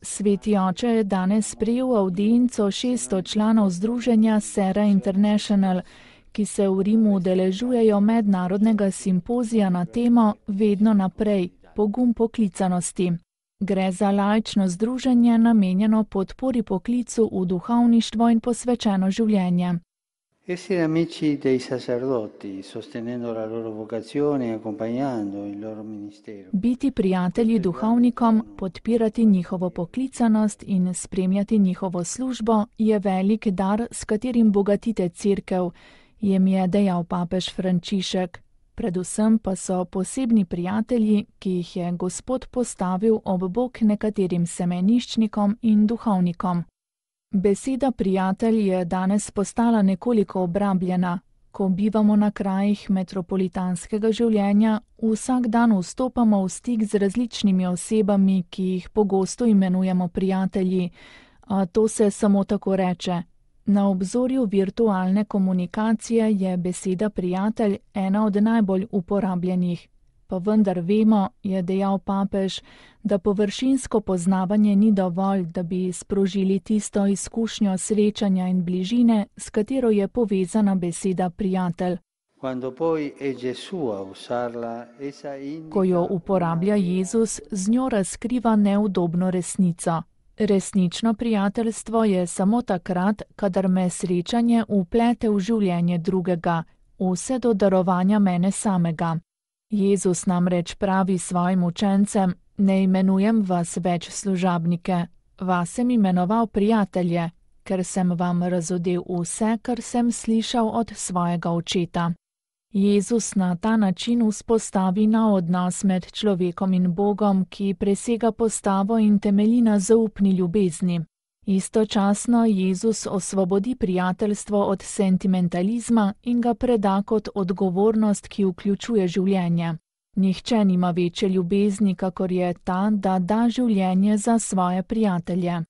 Sveti oče je danes sprejel avdienco 600 članov združenja Sera International, ki se v Rimu udeležujejo mednarodnega simpozija na temo Vedno naprej, pogum poklicanosti. Gre za laično združenje namenjeno podpori poklicu v duhovništvo in posvečeno življenje. Essere amici dei sacerdoti, sostenendo la loro vocazione e accompagnando il loro ministero. Biti prijatelji duhovnikom, podpirati njihovo poklicanost in spremljati njihovo službo je velik dar, s katerim bogatite cerkev, jim je dejal papež Frančišek. Predvsem pa so posebni prijatelji, ki jih je Gospod postavil ob bok nekaterim semeniščnikom in duhovnikom. Beseda prijatelj je danes postala nekoliko obrabljena. Ko bivamo na krajih metropolitanskega življenja, vsak dan vstopamo v stik z različnimi osebami, ki jih pogosto imenujemo prijatelji, a to se samo tako reče. Na obzorju virtualne komunikacije je beseda prijatelj ena od najbolj uporabljenih. Pa vendar vemo, je dejal papež, da površinsko poznavanje ni dovolj, da bi sprožili tisto izkušnjo srečanja in bližine, s katero je povezana beseda prijatelj. Ko jo uporablja Jezus, z njo razkriva neudobno resnico. Resnično prijateljstvo je samo takrat, kadar me srečanje vplete v življenje drugega, vse do darovanja mene samega. Jezus namreč pravi svojim učencem: ne imenujem vas več služabnike, vas sem imenoval prijatelje, ker sem vam razodel vse, kar sem slišal od svojega očeta. Jezus na ta način vzpostavi nov odnos med človekom in Bogom, ki presega postavo in temelji na zaupni ljubezni. Istočasno Jezus osvobodi prijateljstvo od sentimentalizma in ga preda kot odgovornost, ki vključuje življenje. Nihče nima večje ljubezni, kakor je ta, da da življenje za svoje prijatelje.